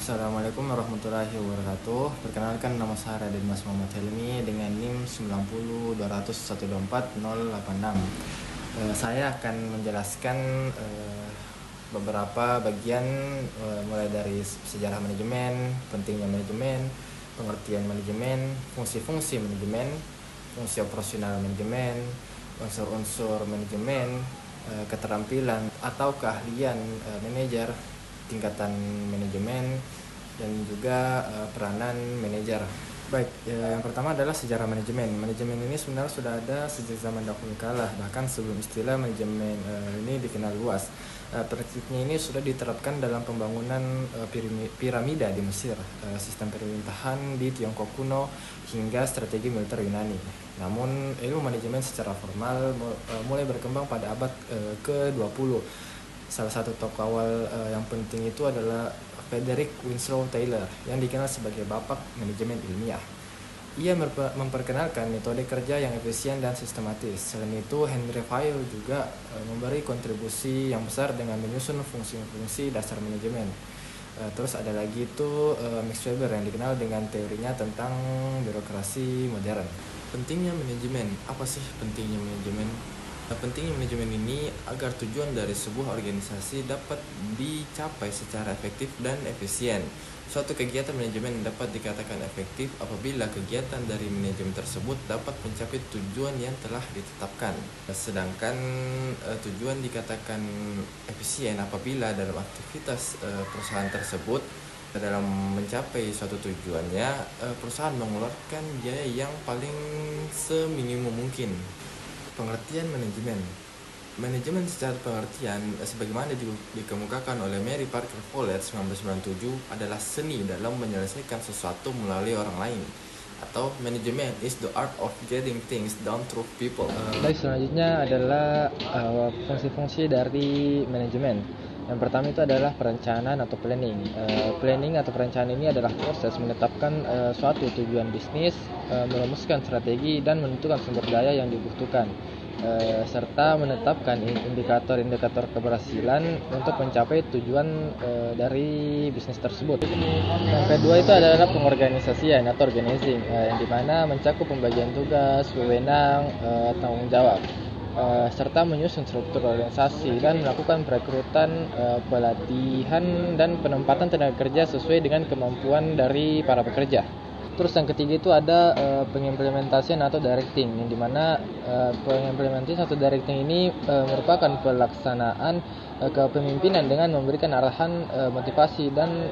Assalamualaikum warahmatullahi wabarakatuh. Perkenalkan, nama saya Raden Mas Muhammad Helmi dengan NIM 90 200 124 086. Saya akan menjelaskan beberapa bagian, mulai dari sejarah manajemen, pentingnya manajemen, pengertian manajemen, fungsi-fungsi manajemen, fungsi operasional manajemen, unsur-unsur manajemen, keterampilan atau keahlian manajer, tingkatan manajemen, dan juga peranan manajer. Baik, yang pertama adalah sejarah manajemen. Manajemen ini sebenarnya sudah ada sejak zaman dahulu kala, bahkan sebelum istilah manajemen ini dikenal luas. Praktiknya ini sudah diterapkan dalam pembangunan piramida di Mesir, sistem pemerintahan di Tiongkok kuno, hingga strategi militer Yunani. Namun ilmu manajemen secara formal mulai berkembang pada abad ke-20. Salah satu tokoh awal yang penting itu adalah Frederick Winslow Taylor, yang dikenal sebagai bapak manajemen ilmiah. Ia memperkenalkan metode kerja yang efisien dan sistematis. Selain itu, Henry Fayol juga memberi kontribusi yang besar dengan menyusun fungsi-fungsi dasar manajemen. Terus ada lagi itu Max Weber, yang dikenal dengan teorinya tentang birokrasi modern. Pentingnya manajemen. Apa sih pentingnya manajemen? Pentingnya manajemen ini agar tujuan dari sebuah organisasi dapat dicapai secara efektif dan efisien. Suatu kegiatan manajemen dapat dikatakan efektif apabila kegiatan dari manajemen tersebut dapat mencapai tujuan yang telah ditetapkan. Sedangkan tujuan dikatakan efisien apabila dalam aktivitas perusahaan tersebut, dalam mencapai suatu tujuannya, perusahaan mengeluarkan biaya yang paling seminimum mungkin. Pengertian manajemen. Manajemen secara pengertian, sebagaimana dikemukakan oleh Mary Parker Follett 1997, adalah seni dalam menyelesaikan sesuatu melalui orang lain, atau manajemen is the art of getting things done through people. Baik, selanjutnya adalah fungsi-fungsi dari manajemen. Yang pertama itu adalah perencanaan atau planning. Planning atau perencanaan ini adalah proses menetapkan suatu tujuan bisnis, merumuskan strategi, dan menentukan sumber daya yang dibutuhkan, serta menetapkan indikator-indikator keberhasilan untuk mencapai tujuan dari bisnis tersebut. Yang kedua itu adalah pengorganisasian atau organizing, yang dimana mencakup pembagian tugas, wewenang, tanggung jawab, serta menyusun struktur organisasi dan melakukan perekrutan, pelatihan, dan penempatan tenaga kerja sesuai dengan kemampuan dari para pekerja. Terus yang ketiga itu ada pengimplementasian atau directing, yang dimana pengimplementasian atau directing ini merupakan pelaksanaan kepemimpinan dengan memberikan arahan, motivasi, dan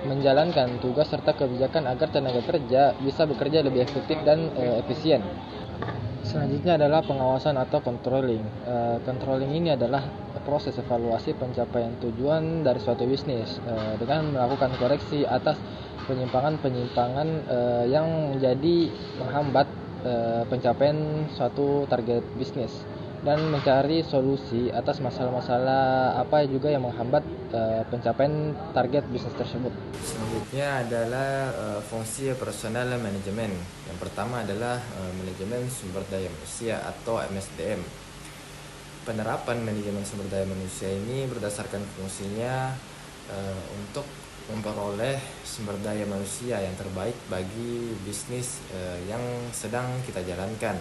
menjalankan tugas serta kebijakan agar tenaga kerja bisa bekerja lebih efektif dan efisien. Selanjutnya adalah pengawasan atau controlling. Controlling ini adalah proses evaluasi pencapaian tujuan dari suatu bisnis dengan melakukan koreksi atas penyimpangan-penyimpangan yang menjadi menghambat pencapaian suatu target bisnis, dan mencari solusi atas masalah-masalah apa juga yang menghambat pencapaian target bisnis tersebut. Selanjutnya adalah fungsi operasional manajemen. Yang pertama adalah manajemen sumber daya manusia atau MSDM. Penerapan manajemen sumber daya manusia ini berdasarkan fungsinya untuk memperoleh sumber daya manusia yang terbaik bagi bisnis yang sedang kita jalankan,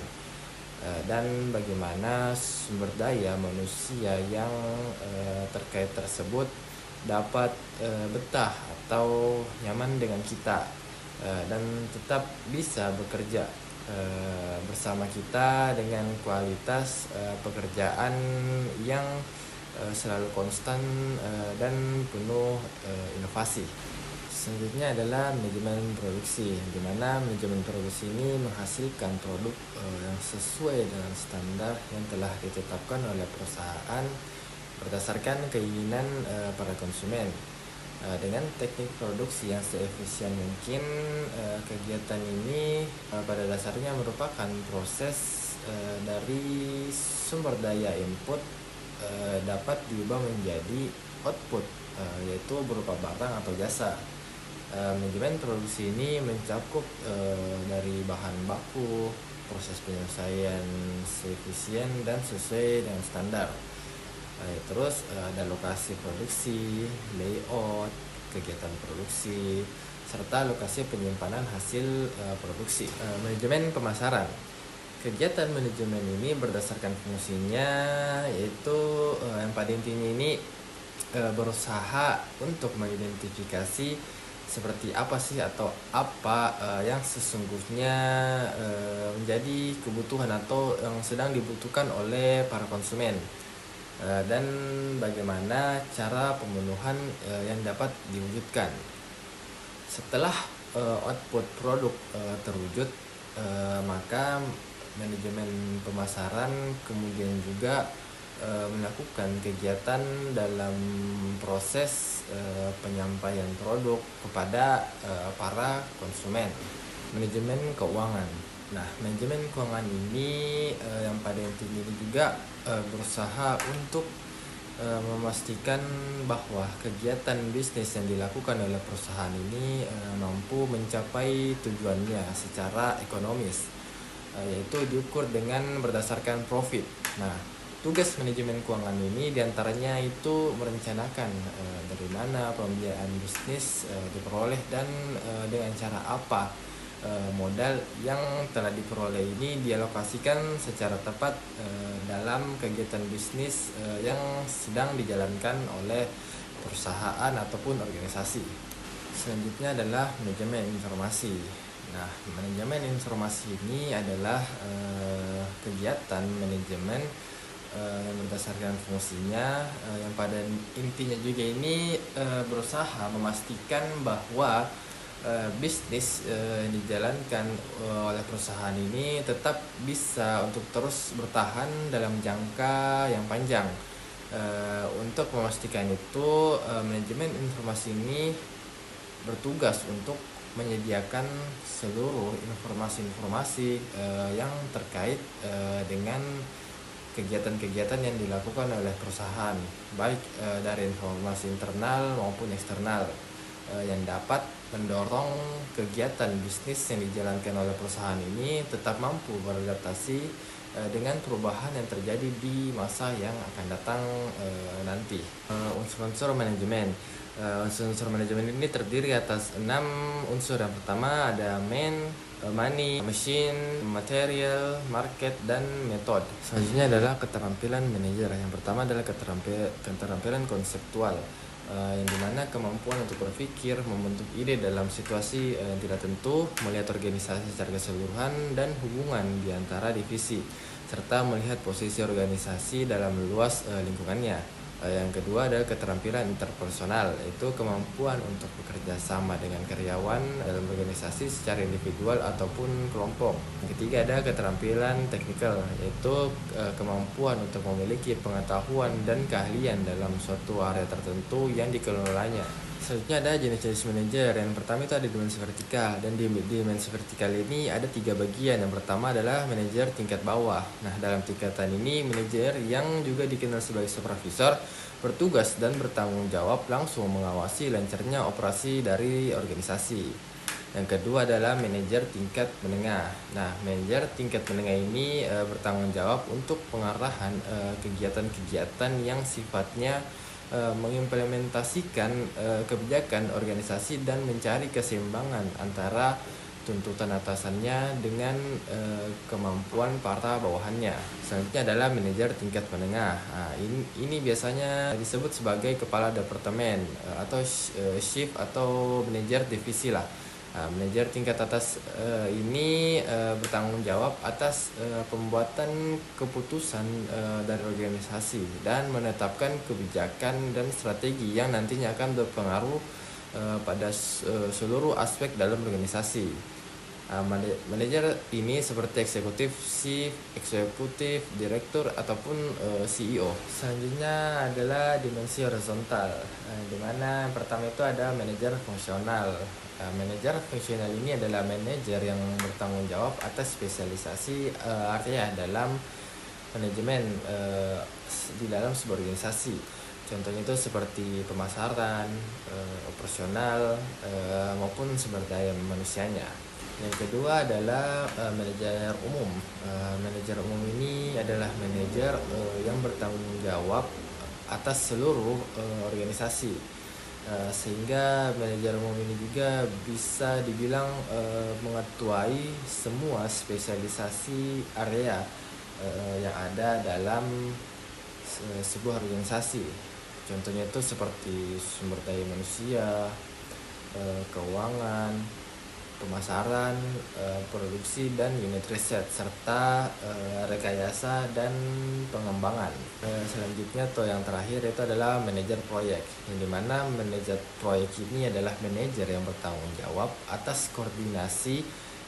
dan bagaimana sumber daya manusia yang terkait tersebut dapat betah atau nyaman dengan kita, dan tetap bisa bekerja bersama kita dengan kualitas pekerjaan yang selalu konstan dan penuh inovasi. Selanjutnya adalah manajemen produksi, di mana manajemen produksi ini menghasilkan produk yang sesuai dengan standar yang telah ditetapkan oleh perusahaan berdasarkan keinginan para konsumen. Dengan teknik produksi yang seefisien mungkin, kegiatan ini pada dasarnya merupakan proses dari sumber daya input dapat diubah menjadi output, yaitu berupa barang atau jasa. Manajemen produksi ini mencakup dari bahan baku, proses penyelesaian seefisien dan sesuai dengan standar. Terus ada lokasi produksi, layout, kegiatan produksi, serta lokasi penyimpanan hasil produksi. Manajemen pemasaran. Kegiatan manajemen ini berdasarkan fungsinya, yaitu yang pada intinya ini berusaha untuk mengidentifikasi seperti apa sih atau apa yang sesungguhnya menjadi kebutuhan atau yang sedang dibutuhkan oleh para konsumen, dan bagaimana cara pemenuhan yang dapat diwujudkan. Setelah output produk terwujud, maka manajemen pemasaran kemudian juga melakukan kegiatan dalam proses penyampaian produk kepada para konsumen. Manajemen keuangan. Nah, manajemen keuangan ini yang pada intinya ini juga berusaha untuk memastikan bahwa kegiatan bisnis yang dilakukan oleh perusahaan ini mampu mencapai tujuannya secara ekonomis, yaitu diukur dengan berdasarkan profit. Nah, tugas manajemen keuangan ini diantaranya itu merencanakan dari mana pembiayaan bisnis diperoleh dan dengan cara apa modal yang telah diperoleh ini dialokasikan secara tepat dalam kegiatan bisnis yang sedang dijalankan oleh perusahaan ataupun organisasi. Selanjutnya adalah manajemen informasi. Nah, manajemen informasi ini adalah kegiatan manajemen yang berdasarkan fungsinya yang pada intinya juga ini berusaha memastikan bahwa bisnis yang dijalankan oleh perusahaan ini tetap bisa untuk terus bertahan dalam jangka yang panjang. Untuk memastikan itu, manajemen informasi ini bertugas untuk menyediakan seluruh informasi-informasi yang terkait dengan kegiatan-kegiatan yang dilakukan oleh perusahaan, baik dari informasi internal maupun eksternal, yang dapat mendorong kegiatan bisnis yang dijalankan oleh perusahaan ini tetap mampu beradaptasi dengan perubahan yang terjadi di masa yang akan datang nanti. Unsur-unsur manajemen. Unsur-unsur manajemen ini terdiri atas 6 unsur. Yang pertama ada money, machine, material, market, dan method. Selanjutnya adalah keterampilan manajer. Yang pertama adalah keterampilan konseptual, yang dimana kemampuan untuk berpikir, membentuk ide dalam situasi yang tidak tentu, melihat organisasi secara keseluruhan dan hubungan di antara divisi, serta melihat posisi organisasi dalam luas lingkungannya. Yang kedua adalah keterampilan interpersonal, yaitu kemampuan untuk bekerja sama dengan karyawan dalam organisasi secara individual ataupun kelompok. Yang ketiga ada keterampilan teknikal, yaitu kemampuan untuk memiliki pengetahuan dan keahlian dalam suatu area tertentu yang dikelolanya. Selanjutnya ada jenis-jenis manajer. Yang pertama itu ada dimensi vertikal, dan di dimensi vertikal ini ada 3 bagian. Yang pertama adalah manajer tingkat bawah. Nah, dalam tingkatan ini manajer yang juga dikenal sebagai supervisor bertugas dan bertanggung jawab langsung mengawasi lancarnya operasi dari organisasi. Yang kedua adalah manajer tingkat menengah. Nah, manajer tingkat menengah ini bertanggung jawab untuk pengarahan kegiatan-kegiatan yang sifatnya mengimplementasikan kebijakan organisasi dan mencari keseimbangan antara tuntutan atasannya dengan kemampuan para bawahannya. Selanjutnya adalah manajer tingkat menengah. Nah, ini biasanya disebut sebagai kepala departemen atau chief atau manajer divisi lah. Manajer tingkat atas ini bertanggung jawab atas pembuatan keputusan dari organisasi dan menetapkan kebijakan dan strategi yang nantinya akan berpengaruh pada seluruh aspek dalam organisasi. Manajer ini seperti eksekutif, chief, eksekutif, direktur ataupun CEO. Selanjutnya adalah dimensi horizontal, di mana yang pertama itu ada manajer fungsional. Manajer fungsional ini adalah manajer yang bertanggung jawab atas spesialisasi artinya dalam manajemen di dalam sebuah organisasi. Contohnya itu seperti pemasaran, operasional, maupun sumber daya manusianya. Yang kedua adalah manajer umum. Manajer umum ini adalah manajer yang bertanggung jawab atas seluruh organisasi. Sehingga manajer umum ini juga bisa dibilang mengetuai semua spesialisasi area yang ada dalam sebuah organisasi. Contohnya itu seperti sumber daya manusia, keuangan, pemasaran, produksi dan unit riset, serta rekayasa dan pengembangan. Selanjutnya atau yang terakhir itu adalah manajer proyek, yang dimana manajer proyek ini adalah manajer yang bertanggung jawab atas koordinasi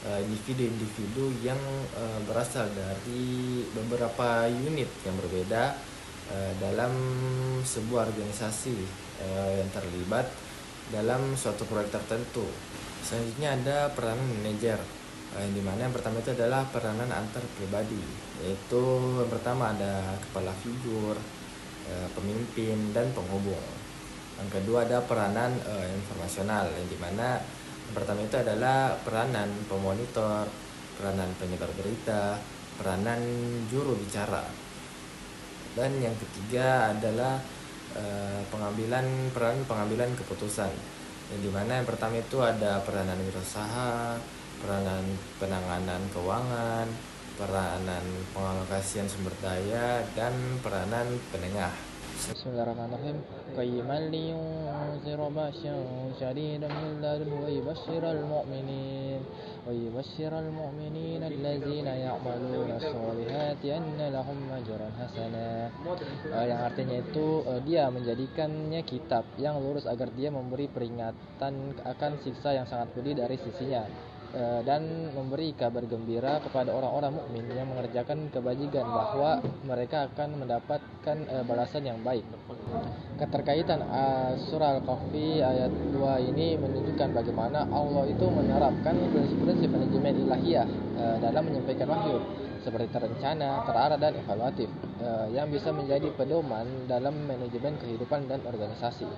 individu-individu yang berasal dari beberapa unit yang berbeda dalam sebuah organisasi yang terlibat dalam suatu proyek tertentu. Selanjutnya ada peranan manajer, yang dimana yang pertama itu adalah peranan antar pribadi, yaitu yang pertama ada kepala figur, pemimpin, dan penghubung. Yang kedua ada peranan informasional, yang dimana yang pertama itu adalah peranan pemonitor, peranan penyebar berita, peranan juru bicara. Dan yang ketiga adalah peran pengambilan keputusan, yang dimana yang pertama itu ada peranan wirausaha, peranan penanganan keuangan, peranan pengalokasian sumber daya, dan peranan penengah. Bismillahirrahmanirrahim. Qayyiman liyunzira ba'san syadidan min ladunhu wa yubashshiral mu'minin allazina ya'maluna as-solihati anna lahum ajran hasana. Yang artinya itu dia menjadikannya kitab yang lurus agar dia memberi peringatan akan siksa yang sangat pedih dari sisinya, dan memberi kabar gembira kepada orang-orang mukmin yang mengerjakan kebajikan bahwa mereka akan mendapatkan balasan yang baik. Keterkaitan surah Al-Kahfi ayat 2 ini menunjukkan bagaimana Allah itu menerapkan prinsip-prinsip manajemen ilahiyah dalam menyampaikan wahyu, seperti terencana, terarah, dan evaluatif, yang bisa menjadi pedoman dalam manajemen kehidupan dan organisasi.